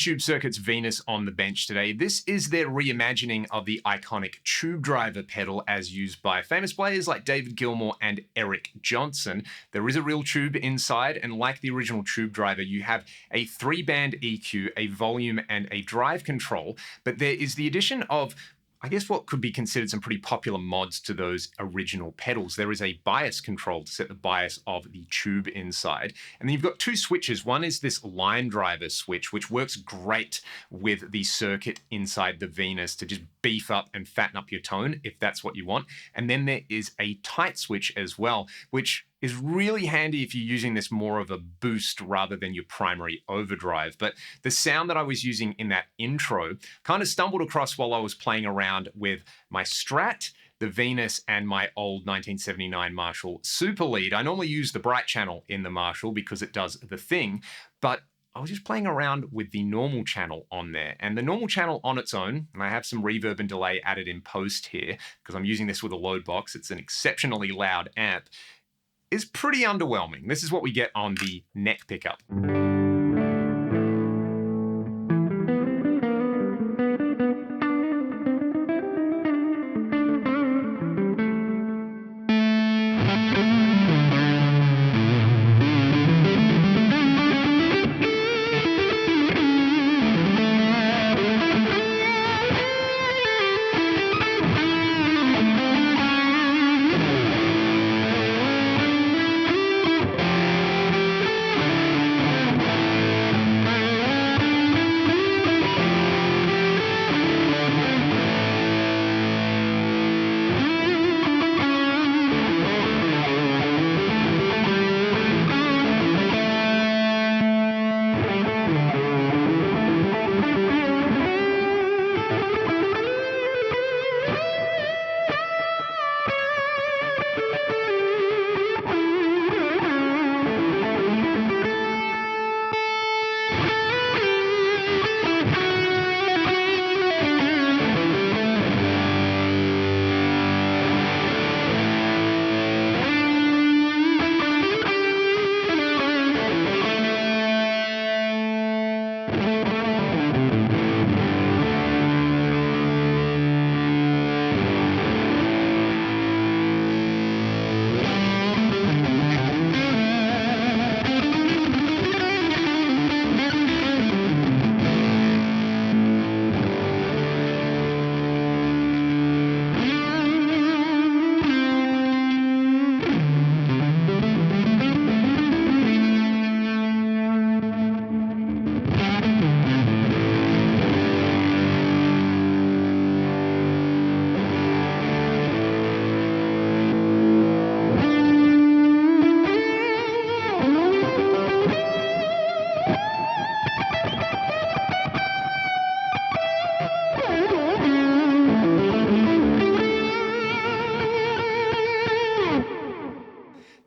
Tube Circuit's Venus on the bench today. This is their reimagining of the iconic tube driver pedal as used by famous players like David Gilmour and Eric Johnson. There is a real tube inside, and like the original tube driver, you have a 3-band EQ, a volume, and a drive control, but there is the addition of I guess what could be considered some pretty popular mods to those original pedals. There is a bias control to set the bias of the tube inside. And then you've got two switches. One is this line driver switch, which works great with the circuit inside the Venus to just beef up and fatten up your tone if that's what you want. And then there is a tight switch as well, which is really handy if you're using this more of a boost rather than your primary overdrive. But the sound that I was using in that intro kind of stumbled across while I was playing around with my Strat, the Venus, and my old 1979 Marshall Super Lead. I normally use the bright channel in the Marshall because it does the thing, but I was just playing around with the normal channel on there. And the normal channel on its own, and I have some reverb and delay added in post here because I'm using this with a load box. It's an exceptionally loud amp, is pretty underwhelming. This is what we get on the neck pickup.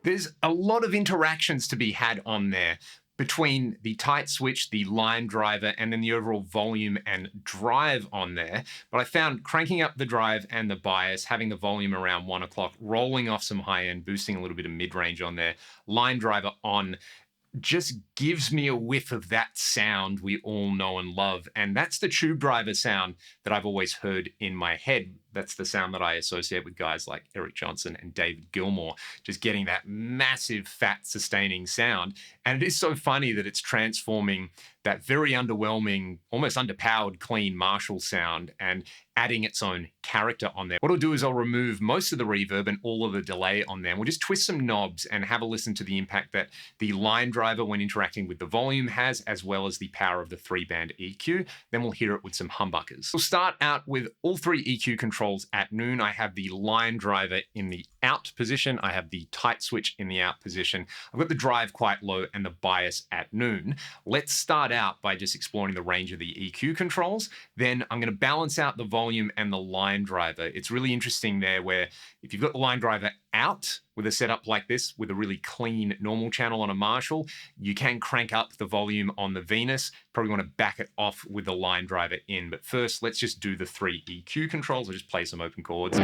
There's a lot of interactions to be had on there between the tight switch, the line driver, and then the overall volume and drive on there. But I found cranking up the drive and the bias, having the volume around 1 o'clock, rolling off some high end, boosting a little bit of mid-range on there, line driver on, just gives me a whiff of that sound we all know and love. And that's the tube driver sound that I've always heard in my head. That's the sound that I associate with guys like Eric Johnson and David Gilmour, just getting that massive, fat, sustaining sound. And it is so funny that it's transforming that very underwhelming, almost underpowered, clean Marshall sound and adding its own character on there. What I'll do is I'll remove most of the reverb and all of the delay on there. And we'll just twist some knobs and have a listen to the impact that the line driver when interacting with the volume has, as well as the power of the 3-band EQ. Then we'll hear it with some humbuckers. We'll start out with all 3 EQ controls at noon. I have the line driver in the out position. I have the tight switch in the out position. I've got the drive quite low and the bias at noon. Let's start out by just exploring the range of the EQ controls. Then I'm going to balance out the volume and the line driver. It's really interesting there where if you've got the line driver out with a setup like this, with a really clean normal channel on a Marshall, you can crank up the volume on the Venus. Probably want to back it off with the line driver in. But first, let's just do the 3 EQ controls. I'll just play some open chords.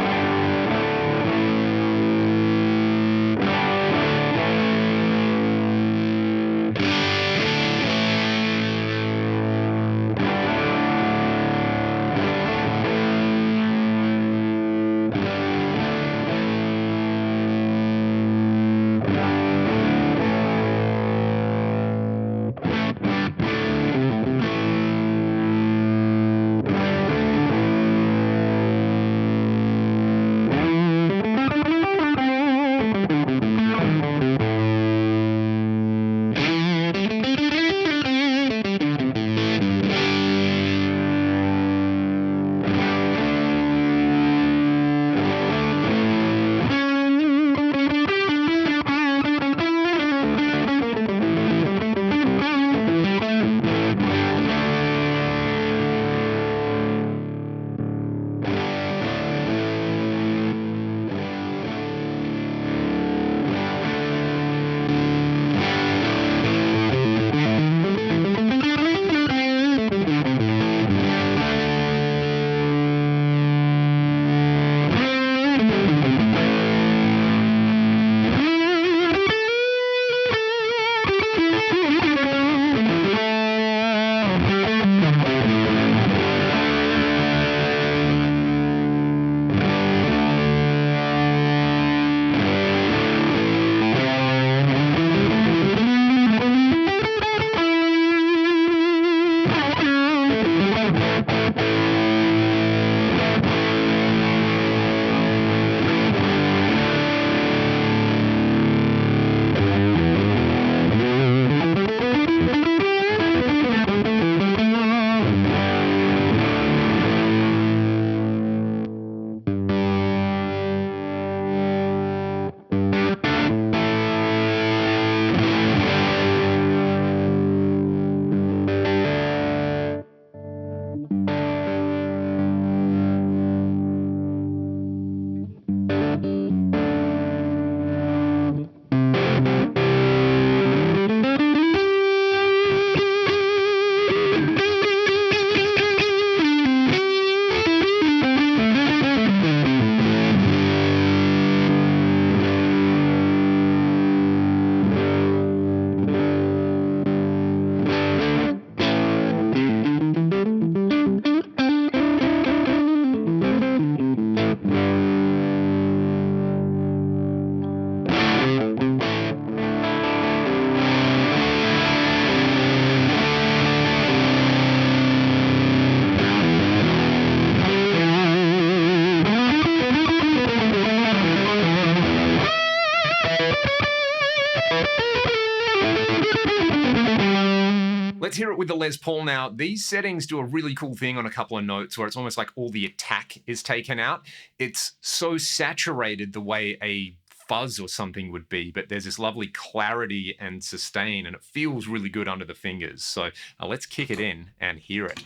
Let's hear it with the Les Paul now. These settings do a really cool thing on a couple of notes where it's almost like all the attack is taken out. It's so saturated the way a fuzz or something would be, but there's this lovely clarity and sustain, and it feels really good under the fingers. So let's kick it in and hear it.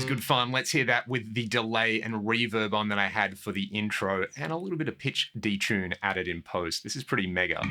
Good fun. Let's hear that with the delay and reverb on that I had for the intro and a little bit of pitch detune added in post. This is pretty mega.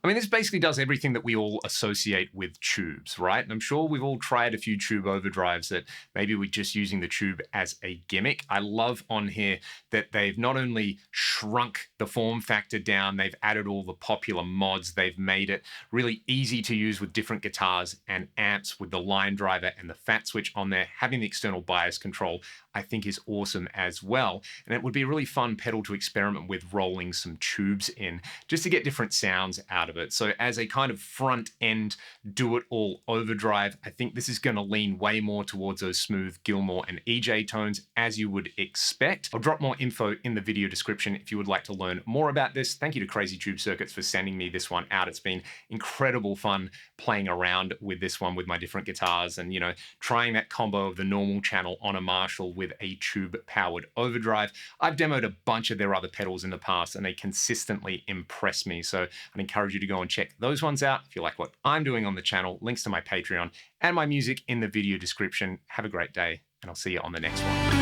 I mean, this basically does everything that we all associate with tubes, right? And I'm sure we've all tried a few tube overdrives that maybe we're just using the tube as a gimmick. I love on here that they've not only shrunk the form factor down, they've added all the popular mods, they've made it really easy to use with different guitars and amps with the line driver and the fat switch on there. Having the external bias control, I think, is awesome as well. And it would be a really fun pedal to experiment with rolling some tubes in just to get different sounds out of it. So as a kind of front end do-it-all overdrive, I think this is going to lean way more towards those smooth Gilmour and EJ tones, as you would expect. I'll drop more info in the video description if you would like to learn more about this. Thank you to Crazy Tube Circuits for sending me this one out. It's been incredible fun playing around with this one with my different guitars and, trying that combo of the normal channel on a Marshall with a tube-powered overdrive. I've demoed a bunch of their other pedals in the past and they consistently impress me. So I'd encourage you to go and check those ones out if you like what I'm doing on the channel. Links to my Patreon and my music in the video description. Have a great day and I'll see you on the next one.